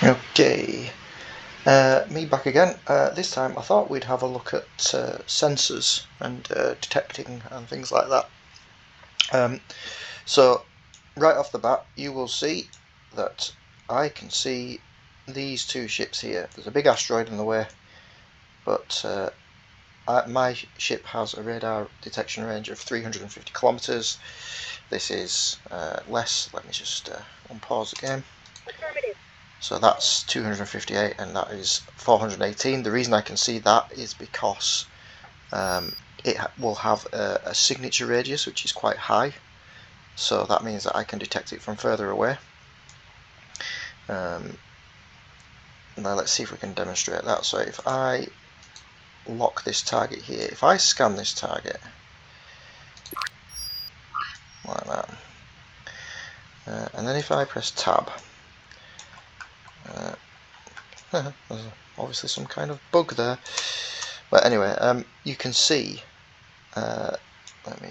Okay, me back again. This time I thought we'd have a look at sensors and detecting and things like that. So right off the bat you will see that I can see these two ships here. There's a big asteroid in the way, but my ship has a radar detection range of 350 kilometers. This is less. Let me just unpause the game. Affirmative. So that's 258 and that is 418. The reason I can see that is because it will have a signature radius which is quite high, so that means that I can detect it from further away. Now let's see if we can demonstrate that. So if I lock this target here, if I scan this target like that, and then if I press tab, there's obviously some kind of bug there, but anyway, you can see, let me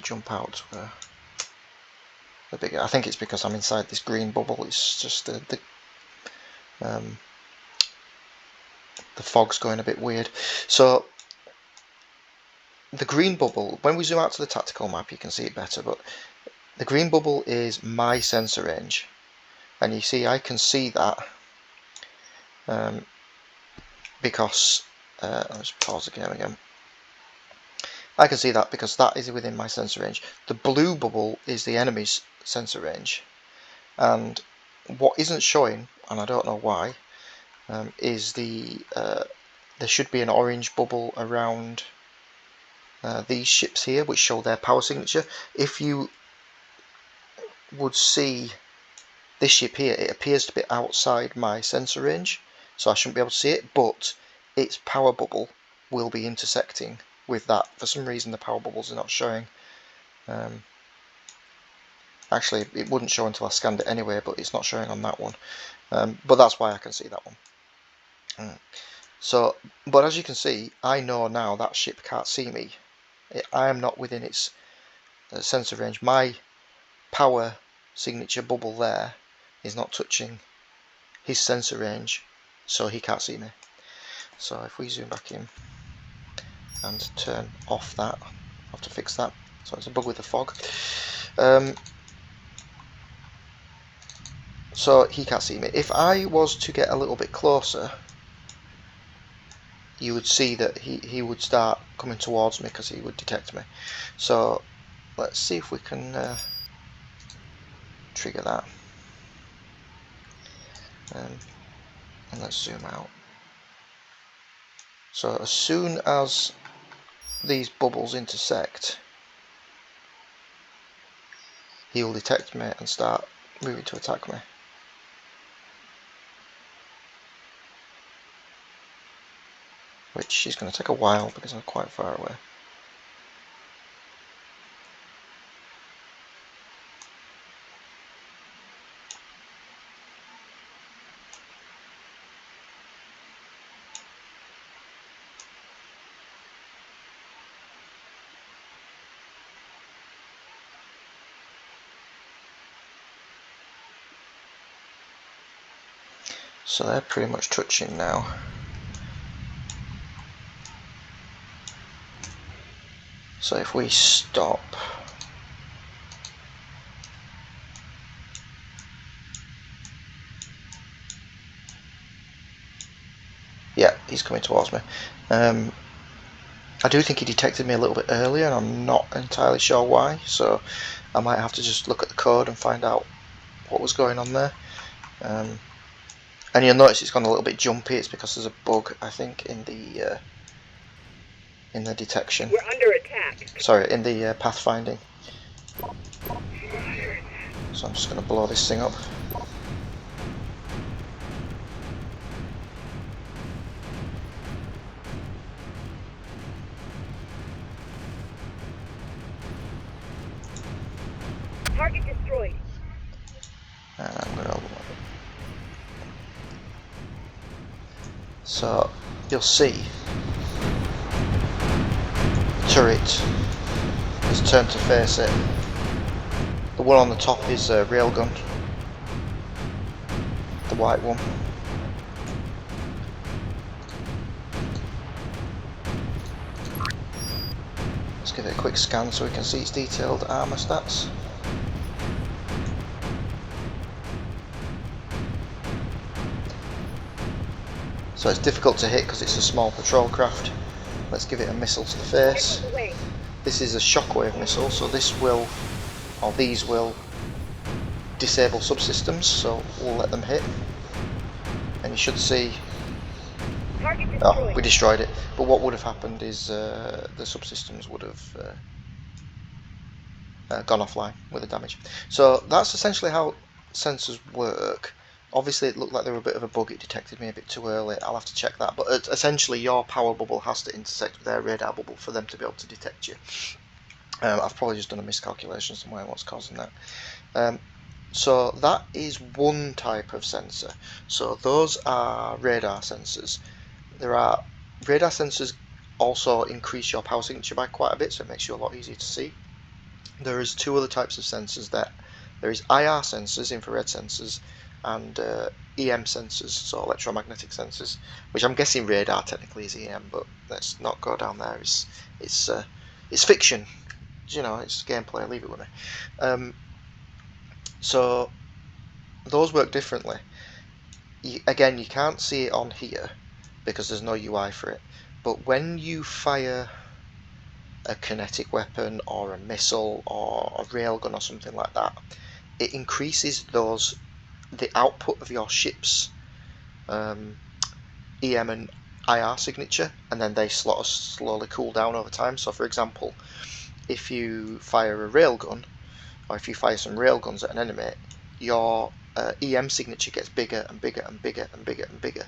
jump out the bigger. I think it's because I'm inside this green bubble. It's just the fog's going a bit weird. So the green bubble, when we zoom out to the tactical map you can see it better, but the green bubble is my sensor range, and you see I can see that because let's pause the game again. I can see that because that is within my sensor range. The blue bubble is the enemy's sensor range, and what isn't showing, and I don't know why, is there should be an orange bubble around these ships here which show their power signature. If you would see this ship here, it appears to be outside my sensor range, so I shouldn't be able to see it, but its power bubble will be intersecting with that. For some reason the power bubbles are not showing. Actually it wouldn't show until I scanned it anyway, but it's not showing on that one. But that's why I can see that one. So, but as you can see, I know now that ship can't see me. I am not within its sensor range. My power signature bubble there is not touching his sensor range, so he can't see me. So if we zoom back in and turn off that, I'll have to fix that. So it's a bug with the fog. So he can't see me. If I was to get a little bit closer, you would see that he would start coming towards me because he would detect me. So let's see if we can trigger that, and let's zoom out. So as soon as these bubbles intersect, he will detect me and start moving to attack me. Which is going to take a while because I'm quite far away. So they're pretty much touching now. So if we stop, yeah, he's coming towards me. I do think he detected me a little bit earlier, and I'm not entirely sure why, so I might have to just look at the code and find out what was going on there. And you'll notice it's gone a little bit jumpy. It's because there's a bug, I think, in the detection. We're under attack. Sorry, in the pathfinding. So I'm just going to blow this thing up. Target destroyed. And I'm going to... So you'll see the turret has turned to face it. The one on the top is a railgun. white one. Let's give it a quick scan so we can see its detailed armour stats. So it's difficult to hit because it's a small patrol craft. Let's give it a missile to the face. This is a shockwave missile, so this will, or these will, disable subsystems, so we'll let them hit. And you should see... Oh, we destroyed it. But what would have happened is the subsystems would have gone offline with the damage. So that's essentially how sensors work. Obviously it looked like there were a bit of a bug, it detected me a bit too early, I'll have to check that, but essentially your power bubble has to intersect with their radar bubble for them to be able to detect you. I've probably just done a miscalculation somewhere what's causing that. So that is one type of sensor. So those are radar sensors. There are radar sensors also increase your power signature by quite a bit, so it makes you a lot easier to see. There is two other types of sensors there is IR sensors, infrared sensors, and EM sensors, so electromagnetic sensors, which I'm guessing radar technically is EM, but let's not go down there. It's fiction, you know, it's gameplay. Leave it with me. So those work differently. Again, you can't see it on here because there's no UI for it. But when you fire a kinetic weapon or a missile or a railgun or something like that, it increases the output of your ship's EM and IR signature, and then they sort of slowly cool down over time. So for example, if you fire a railgun, or if you fire some railguns at an enemy, your EM signature gets bigger and bigger and bigger and bigger and bigger.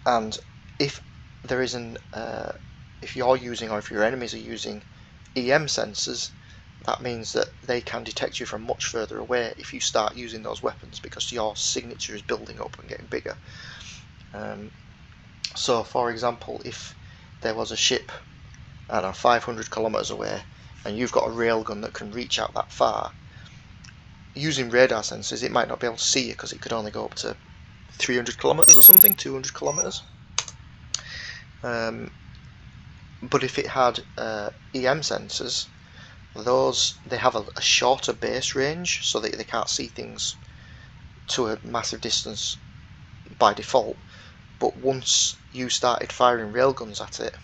And if there isn't, if you're using, or if your enemies are using EM sensors, that means that they can detect you from much further away if you start using those weapons, because your signature is building up and getting bigger. So for example, if there was a ship, I don't know, 500 kilometers away, and you've got a railgun that can reach out that far, using radar sensors it might not be able to see you because it could only go up to 300 kilometers or something, 200 kilometers. But if it had EM sensors, they have a shorter base range, so they can't see things to a massive distance by default. But once you started firing railguns at it,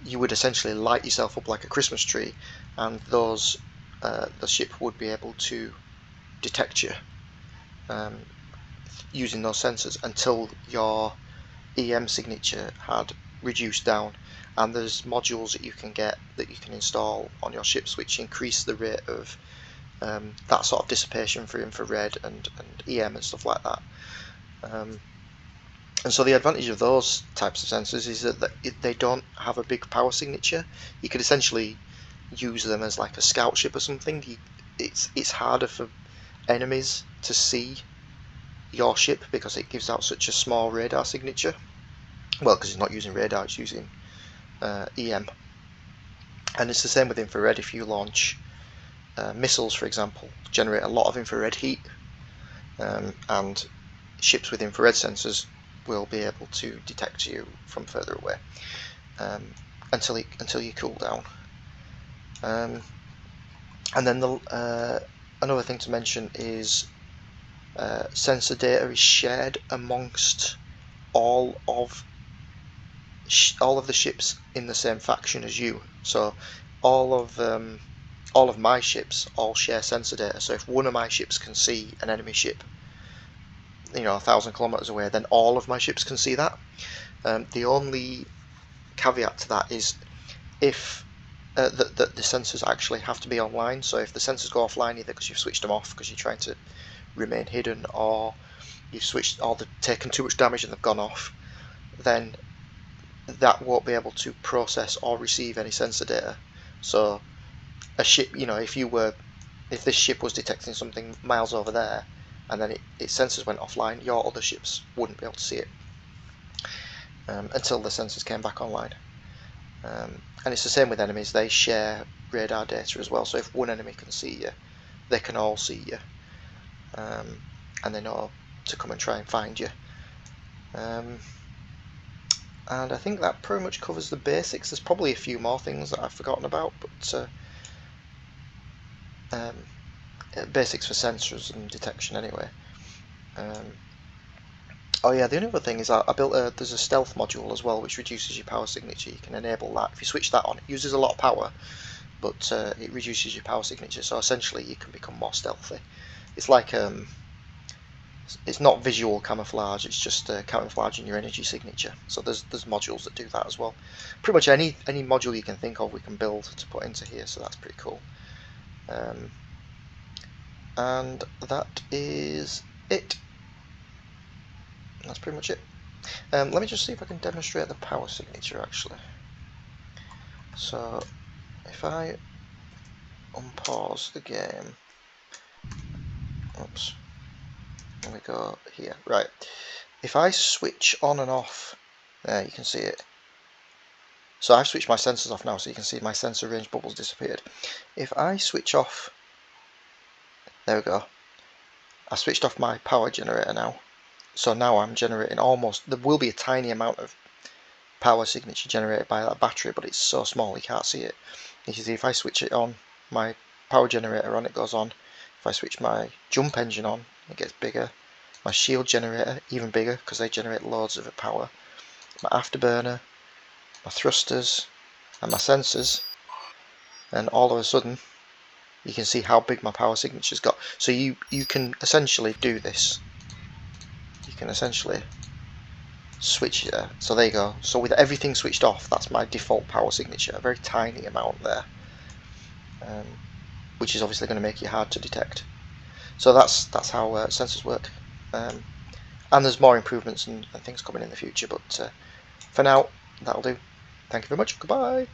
you would essentially light yourself up like a Christmas tree, and the ship would be able to detect you using those sensors until your EM signature had reduced down. And there's modules that you can get, that you can install on your ships, which increase the rate of that sort of dissipation for infrared and EM and stuff like that. And so the advantage of those types of sensors is that they don't have a big power signature. You could essentially use them as like a scout ship or something. It's harder for enemies to see your ship because it gives out such a small radar signature. Well, because it's not using radar, it's using EM. And it's the same with infrared. If you launch missiles, for example, generate a lot of infrared heat, and ships with infrared sensors will be able to detect you from further away until you cool down. And then another thing to mention is sensor data is shared amongst all of the ships in the same faction as you. So all of my ships all share sensor data. So if one of my ships can see an enemy ship, 1,000 kilometers away, then all of my ships can see that. The only caveat to that is if that the sensors actually have to be online. So if the sensors go offline, either because you've switched them off because you're trying to remain hidden, or you've switched, or they've taken too much damage and they've gone off, then that won't be able to process or receive any sensor data. So a ship, if this ship was detecting something miles over there, and then its sensors went offline, your other ships wouldn't be able to see it until the sensors came back online. And it's the same with enemies. They share radar data as well. So if one enemy can see you, they can all see you. and they know to come and try and find you. And I think that pretty much covers the basics. There's probably a few more things that I've forgotten about, but basics for sensors and detection anyway. Oh yeah, the only other thing is I built there's a stealth module as well, which reduces your power signature. You can enable that. If you switch that on, it uses a lot of power, but it reduces your power signature, so essentially you can become more stealthy. It's like it's not visual camouflage, it's just camouflaging your energy signature. So there's modules that do that as well. Pretty much any module you can think of we can build to put into here, so that's pretty cool. And that is it. That's pretty much it. Let me just see if I can demonstrate the power signature actually. So if I unpause the game, oops, and we go here, right, if I switch on and off, there you can see it. So I've switched my sensors off now, so you can see my sensor range bubbles disappeared. If I switch off, there we go, I switched off my power generator now, so now I'm generating almost, there will be a tiny amount of power signature generated by that battery, but it's so small you can't see it. You can see if I switch it on, my power generator on, it goes on. If I switch my jump engine on, it gets bigger. My shield generator, even bigger, because they generate loads of power. My afterburner, my thrusters, and my sensors, and all of a sudden you can see how big my power signature's got. So you can essentially do this. You can essentially switch there. So there you go. So with everything switched off, that's my default power signature, a very tiny amount there, which is obviously going to make it hard to detect. So that's how sensors work, and there's more improvements and things coming in the future, but for now that'll do. Thank you very much. Goodbye.